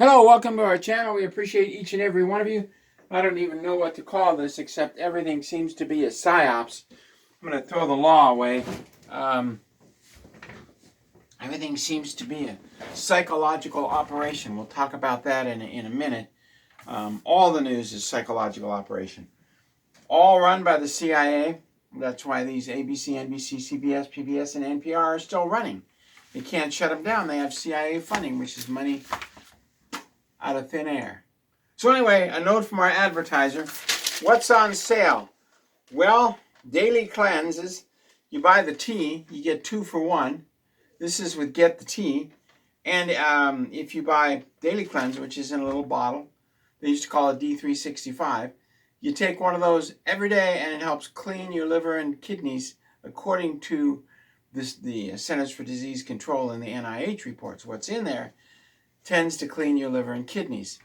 Hello, welcome to our channel. We appreciate each and every one of you. I don't even know what to call this, except everything seems to be a psyops. I'm going to throw the law away. Everything seems to be a psychological operation. We'll talk about that in a minute. All the news is psychological operation. All run by the CIA. That's why these ABC, NBC, CBS, PBS, and NPR are still running. They can't shut them down. They have CIA funding, which is money out of thin air. So anyway, a note from our advertiser. What's on sale? Well, daily cleanses. You buy the tea, you get 2 for 1. This is with Get the Tea. And if you buy daily cleanse, which is in a little bottle, they used to call it D365, you take one of those every day and it helps clean your liver and kidneys according to the Centers for Disease Control and the NIH reports. What's in there tends to clean your liver and kidneys.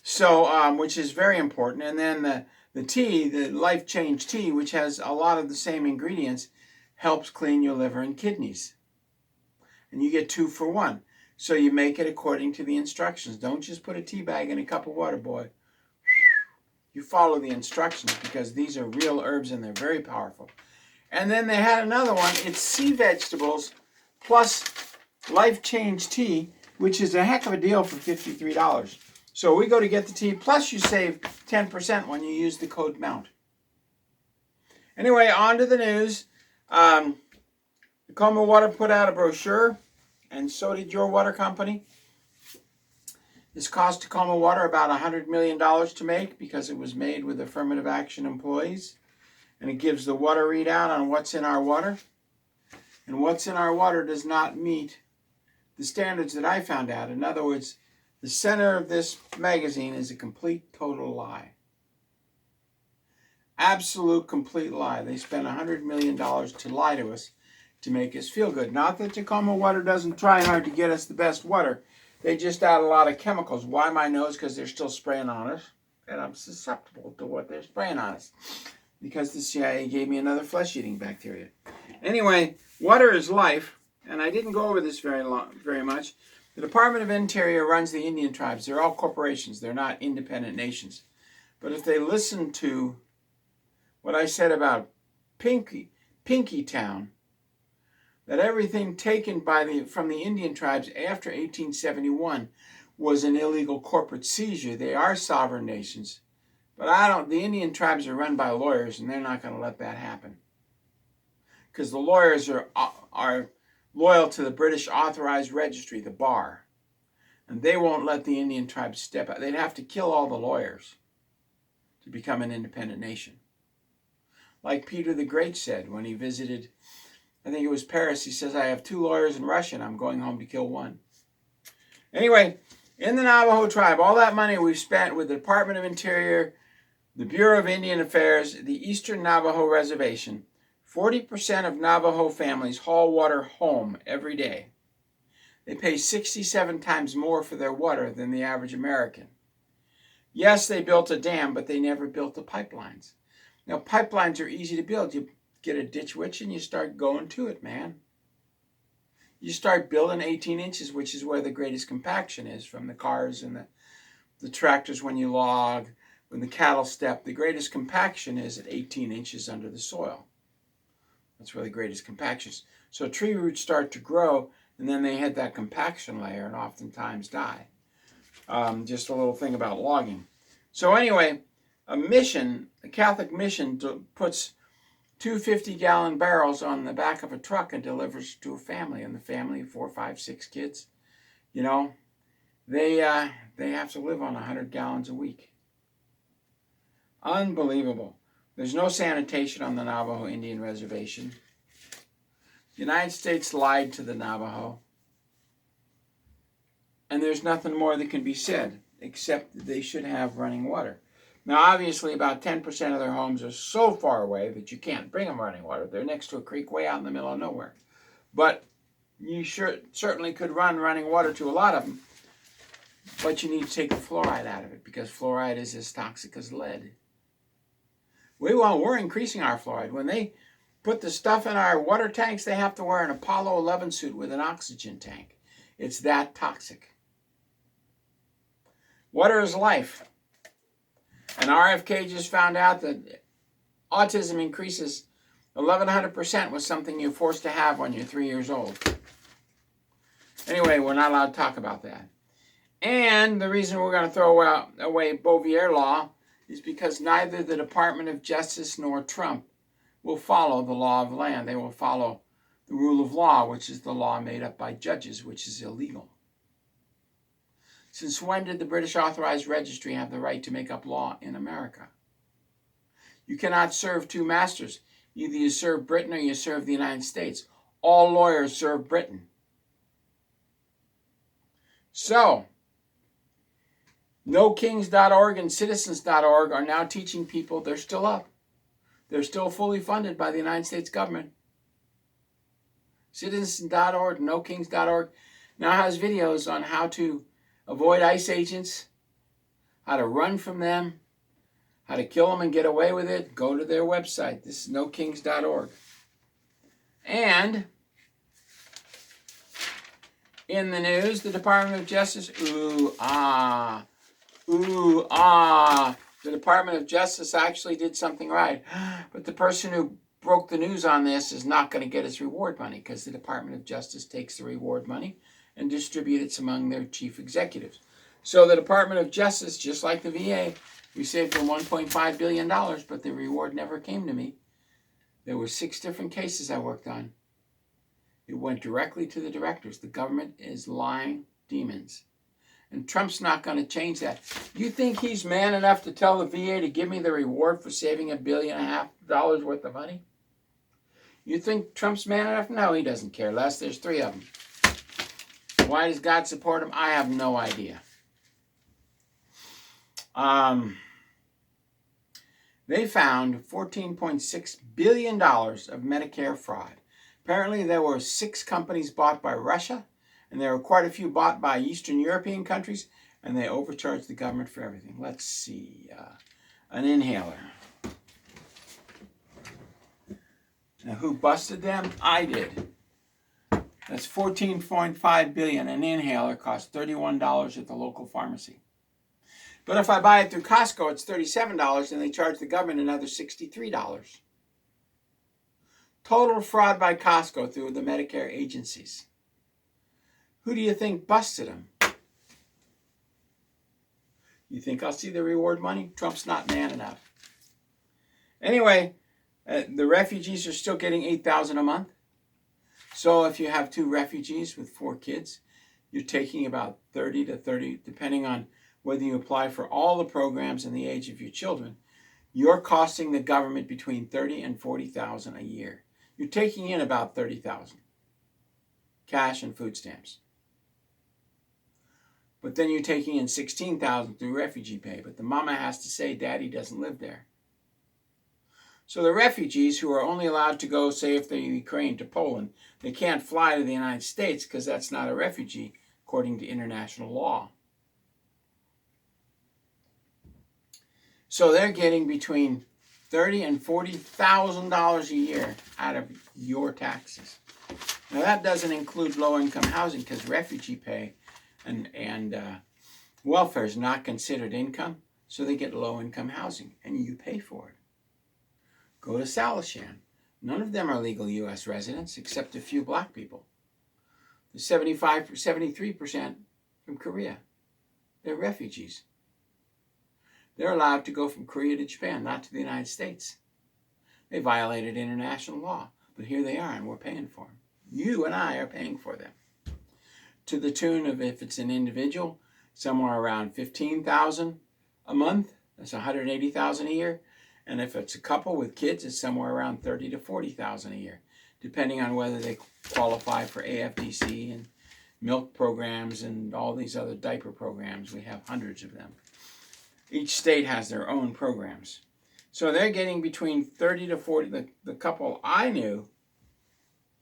So, which is very important. And then the tea, the Life Change tea, which has a lot of the same ingredients, helps clean your liver and kidneys. And you get 2 for 1. So you make it according to the instructions. Don't just put a tea bag in a cup of water, boy. You follow the instructions because these are real herbs and they're very powerful. And then they had another one. It's sea vegetables plus Life Change tea, which is a heck of a deal for $53. So we go to Get the Tea, plus you save 10% when you use the code MOUNT. Anyway, on to the news. Tacoma Water put out a brochure, and so did your water company. This cost Tacoma Water about $100 million to make because it was made with affirmative action employees. And it gives the water readout on what's in our water. And what's in our water does not meet the standards that I found out. In other words, the center of this magazine is a complete, total lie. Absolute, complete lie. They spent $100 million to lie to us to make us feel good. Not that Tacoma Water doesn't try hard to get us the best water. They just add a lot of chemicals. Why my nose? Because they're still spraying on us. And I'm susceptible to what they're spraying on us. Because the CIA gave me another flesh-eating bacteria. Anyway, water is life. And I didn't go over this very much. The Department of Interior runs the Indian tribes. They're all corporations. They're not independent nations. But if they listen to what I said about Pinky Town, that everything taken from the Indian tribes after 1871 was an illegal corporate seizure. They are sovereign nations. But the Indian tribes are run by lawyers, and they're not going to let that happen. Because the lawyers are loyal to the British Authorized Registry, the bar. And they won't let the Indian tribes step out. They'd have to kill all the lawyers to become an independent nation. Like Peter the Great said when he visited, I think it was Paris, he says, I have 2 lawyers in Russia and I'm going home to kill one. Anyway, in the Navajo tribe, all that money we've spent with the Department of Interior, the Bureau of Indian Affairs, the Eastern Navajo Reservation, 40% of Navajo families haul water home every day. They pay 67 times more for their water than the average American. Yes, they built a dam, but they never built the pipelines. Now, pipelines are easy to build. You get a ditch witch and you start going to it, man. You start building 18 inches, which is where the greatest compaction is from the cars and the tractors when you log, when the cattle step. The greatest compaction is at 18 inches under the soil. That's where the greatest compaction is. So tree roots start to grow, and then they hit that compaction layer and oftentimes die. Just a little thing about logging. So anyway, a Catholic mission puts 2 50-gallon barrels on the back of a truck and delivers to a family. And the family, 4, 5, 6 kids, you know, they have to live on 100 gallons a week. Unbelievable. There's no sanitation on the Navajo Indian Reservation. The United States lied to the Navajo. And there's nothing more that can be said, except that they should have running water. Now, obviously, about 10% of their homes are so far away that you can't bring them running water. They're next to a creek way out in the middle of nowhere. But you certainly could run running water to a lot of them. But you need to take the fluoride out of it, because fluoride is as toxic as lead. We're increasing our fluoride. When they put the stuff in our water tanks, they have to wear an Apollo 11 suit with an oxygen tank. It's that toxic. Water is life. And RFK just found out that autism increases 1,100% with something you're forced to have when you're 3 years old. Anyway, we're not allowed to talk about that. And the reason we're going to throw away Bouvier law is because neither the Department of Justice nor Trump will follow the law of the land. They will follow the rule of law, which is the law made up by judges, which is illegal. Since when did the British Authorized Registry have the right to make up law in America? You cannot serve two masters. Either you serve Britain or you serve the United States. All lawyers serve Britain. So, NoKings.org and Citizens.org are now teaching people they're still up. They're still fully funded by the United States government. Citizens.org, NoKings.org now has videos on how to avoid ICE agents, how to run from them, how to kill them and get away with it. Go to their website. This is NoKings.org. And in the news, the Department of Justice, the Department of Justice actually did something right. But the person who broke the news on this is not going to get his reward money because the Department of Justice takes the reward money and distributes it among their chief executives. So the Department of Justice, just like the VA, received them $1.5 billion, but the reward never came to me. There were 6 different cases I worked on. It went directly to the directors. The government is lying demons. And Trump's not going to change that. You think he's man enough to tell the VA to give me the reward for saving $1.5 billion worth of money? You think Trump's man enough? No, he doesn't care less. There's 3 of them. Why does God support him? I have no idea. They found $14.6 billion of Medicare fraud. Apparently, there were 6 companies bought by Russia, and there were quite a few bought by Eastern European countries, and they overcharged the government for everything. Let's see. An inhaler. Now, who busted them? I did. That's $14.5 billion. An inhaler costs $31 at the local pharmacy. But if I buy it through Costco, it's $37, and they charge the government another $63. Total fraud by Costco through the Medicare agencies. Who do you think busted them? You think I'll see the reward money? Trump's not man enough. Anyway, the refugees are still getting $8,000 a month. So if you have 2 refugees with 4 kids, you're taking about 30 to 30, depending on whether you apply for all the programs and the age of your children, you're costing the government between $30,000 and $40,000 a year. You're taking in about $30,000, cash and food stamps. But then you're taking in $16,000 through refugee pay. But the mama has to say, Daddy doesn't live there. So the refugees who are only allowed to go, say if they're Ukraine, to Poland, they can't fly to the United States because that's not a refugee according to international law. So they're getting between $30,000 and $40,000 a year out of your taxes. Now that doesn't include low-income housing because refugee pay and welfare is not considered income, so they get low-income housing, and you pay for it. Go to Salishan. None of them are legal U.S. residents except a few black people. The 73% from Korea. They're refugees. They're allowed to go from Korea to Japan, not to the United States. They violated international law, but here they are, and we're paying for them. You and I are paying for them. To the tune of, if it's an individual, somewhere around $15,000 a month. That's $180,000 a year. And if it's a couple with kids, it's somewhere around $30,000 to $40,000 a year, depending on whether they qualify for AFDC and milk programs and all these other diaper programs. We have hundreds of them. Each state has their own programs. So they're getting between 30 to 40. The couple I knew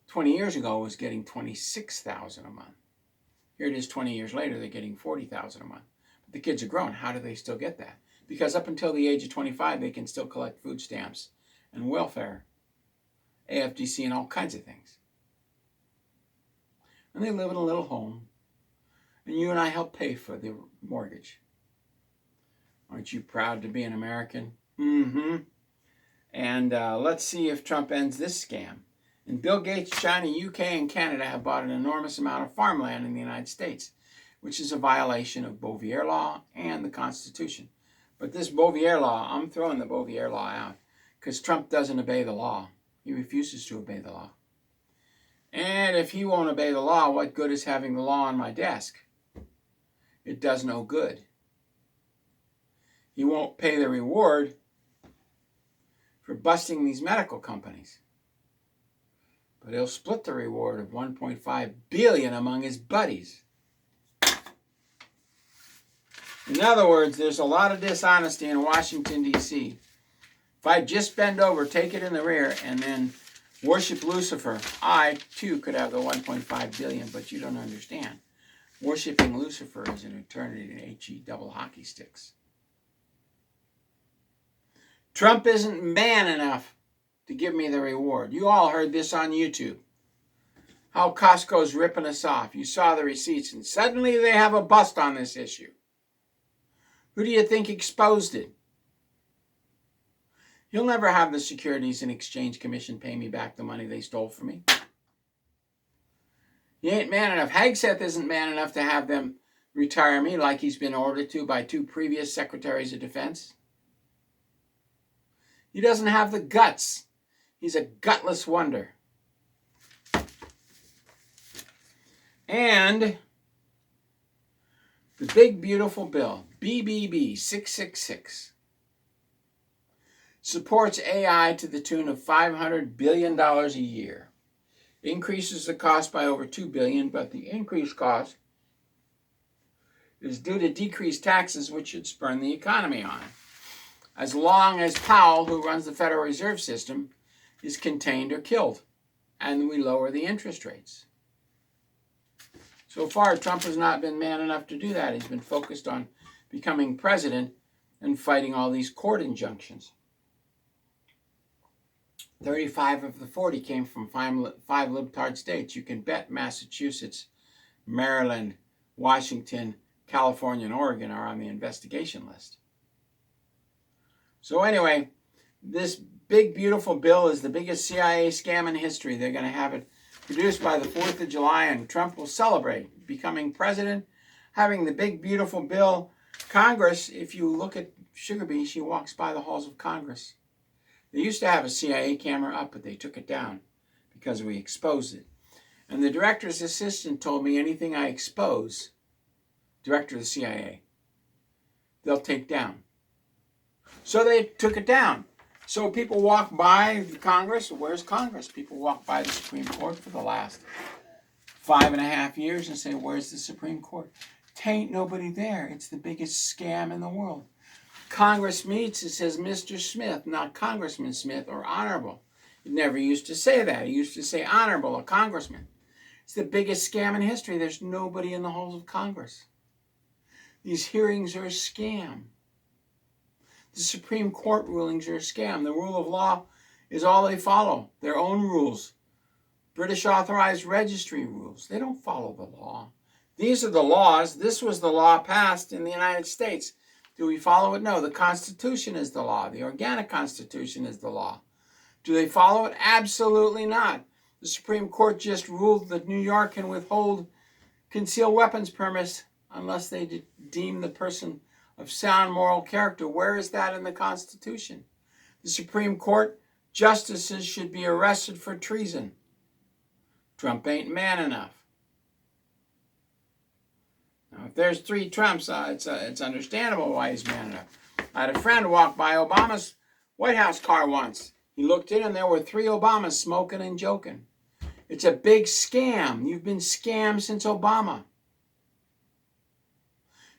20 years ago was getting $26,000 a month. Here it is 20 years later, they're getting $40,000 a month. But the kids are grown. How do they still get that? Because up until the age of 25, they can still collect food stamps and welfare, AFDC, and all kinds of things. And they live in a little home. And you and I help pay for the mortgage. Aren't you proud to be an American? Mm-hmm. And let's see if Trump ends this scam. And Bill Gates, China, UK, and Canada have bought an enormous amount of farmland in the United States, which is a violation of Beauvier law and the Constitution. But this Beauvier law, I'm throwing the Beauvier law out because Trump doesn't obey the law. He refuses to obey the law. And if he won't obey the law, what good is having the law on my desk? It does no good. He won't pay the reward for busting these medical companies. But he'll split the reward of $1.5 billion among his buddies. In other words, there's a lot of dishonesty in Washington, D.C. If I just bend over, take it in the rear, and then worship Lucifer, I, too, could have the $1.5 billion, but you don't understand. Worshipping Lucifer is an eternity in HE double hockey sticks. Trump isn't man enough to give me the reward. You all heard this on YouTube. How Costco's ripping us off. You saw the receipts, and suddenly they have a bust on this issue. Who do you think exposed it? You'll never have the Securities and Exchange Commission pay me back the money they stole from me. He ain't man enough. Hegseth isn't man enough to have them retire me like he's been ordered to by 2 previous secretaries of defense. He doesn't have the guts. He's a gutless wonder. And the big beautiful bill, BBB 666, supports AI to the tune of $500 billion a year. Increases the cost by over $2 billion, but the increased cost is due to decreased taxes, which should spur the economy on. As long as Powell, who runs the Federal Reserve System, is contained or killed, and we lower the interest rates. So far, Trump has not been man enough to do that. He's been focused on becoming president and fighting all these court injunctions. 35 of the 40 came from 5 libtard states. You can bet Massachusetts, Maryland, Washington, California, and Oregon are on the investigation list. So anyway, this big, beautiful bill is the biggest CIA scam in history. They're going to have it produced by the 4th of July, and Trump will celebrate becoming president, having the big, beautiful bill. Congress, if you look at Sugar Bee, she walks by the halls of Congress. They used to have a CIA camera up, but they took it down because we exposed it. And the director's assistant told me anything I expose, director of the CIA, they'll take down. So they took it down. So people walk by the Congress. Where's Congress? People walk by the Supreme Court for the last 5.5 years and say, where's the Supreme Court? Tain't nobody there. It's the biggest scam in the world. Congress meets, it says Mr. Smith, not Congressman Smith or Honorable. It never used to say that. It used to say Honorable, a congressman. It's the biggest scam in history. There's nobody in the halls of Congress. These hearings are a scam. The Supreme Court rulings are a scam. The rule of law is all they follow, their own rules. British authorized registry rules. They don't follow the law. These are the laws. This was the law passed in the United States. Do we follow it? No. The Constitution is the law. The organic Constitution is the law. Do they follow it? Absolutely not. The Supreme Court just ruled that New York can withhold concealed weapons permits unless they deem the person of sound moral character. Where is that in the Constitution? The Supreme Court justices should be arrested for treason. Trump ain't man enough. Now, if there's 3 Trumps, it's understandable why he's man enough. I had a friend walk by Obama's White House car once. He looked in and there were 3 Obamas smoking and joking. It's a big scam. You've been scammed since Obama.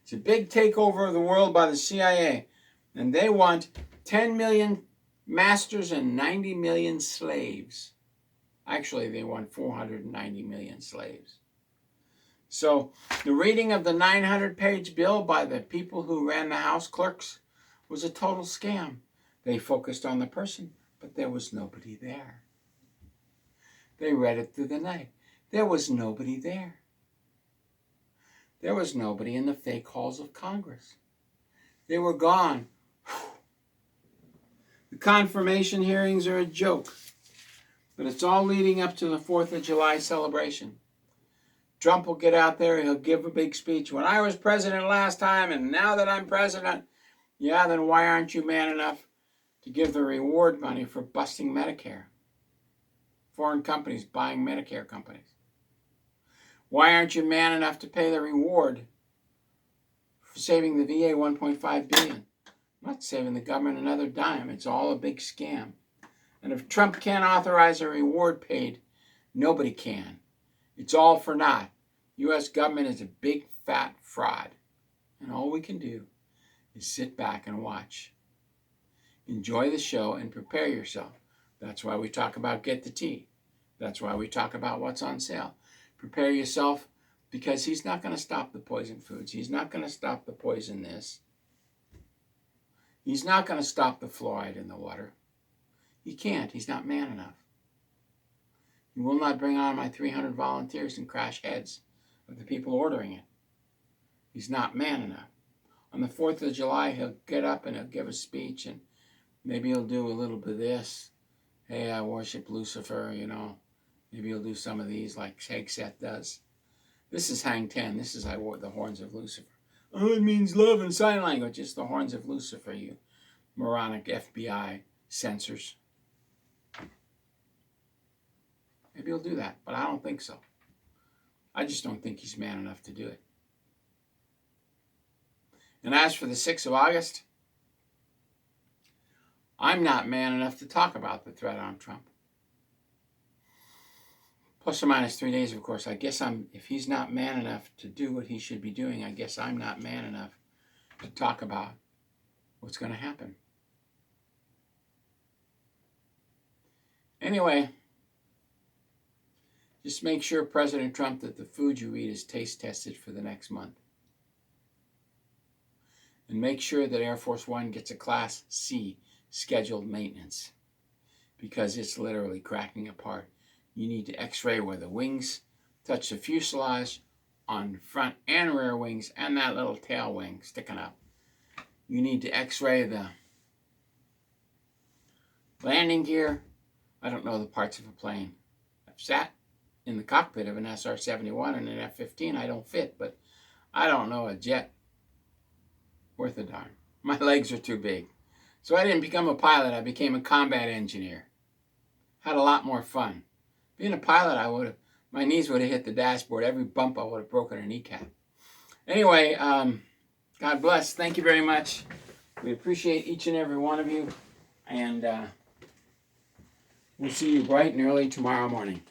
It's a big takeover of the world by the CIA. And they want 10 million masters and 90 million slaves. Actually, they want 490 million slaves. So the reading of the 900-page bill by the people who ran the House clerks was a total scam. They focused on the person, but there was nobody there. They read it through the night. There was nobody there. There was nobody in the fake halls of Congress. They were gone. The confirmation hearings are a joke, but it's all leading up to the 4th of July celebration. Trump will get out there, he'll give a big speech. When I was president last time, and now that I'm president, yeah, then why aren't you man enough to give the reward money for busting Medicare? Foreign companies buying Medicare companies. Why aren't you man enough to pay the reward for saving the VA $1.5 billion? I'm not saving the government another dime. It's all a big scam. And if Trump can't authorize a reward paid, nobody can. It's all for naught. U.S. government is a big fat fraud. And all we can do is sit back and watch. Enjoy the show and prepare yourself. That's why we talk about Get the Tea. That's why we talk about what's on sale. Prepare yourself, because he's not going to stop the poison foods. He's not going to stop the poison this. He's not going to stop the fluoride in the water. He can't. He's not man enough. He will not bring on my 300 volunteers and crash heads of the people ordering it. He's not man enough. On the 4th of July, he'll get up and he'll give a speech, and maybe he'll do a little bit of this. Hey, I worship Lucifer, you know. Maybe he'll do some of these like Hegseth does. This is Hang Ten. This is the horns of Lucifer. Oh, it means love in sign language. It's the horns of Lucifer, you moronic FBI censors. Maybe he'll do that, but I don't think so. I just don't think he's man enough to do it. And as for the 6th of August, I'm not man enough to talk about the threat on Trump. Plus or minus 3 days, of course. I guess if he's not man enough to do what he should be doing, I guess I'm not man enough to talk about what's going to happen. Anyway, just make sure, President Trump, that the food you eat is taste tested for the next month. And make sure that Air Force One gets a Class C scheduled maintenance, because it's literally cracking apart. You need to x-ray where the wings touch the fuselage on front and rear wings and that little tail wing sticking up. You need to x-ray the landing gear. I don't know the parts of a plane. I've sat in the cockpit of an SR-71 and an F-15. I don't fit, but I don't know a jet worth a darn. My legs are too big. So I didn't become a pilot. I became a combat engineer. Had a lot more fun. Being a pilot, my knees would have hit the dashboard. Every bump, I would have broken a kneecap. Anyway, God bless. Thank you very much. We appreciate each and every one of you. And we'll see you bright and early tomorrow morning.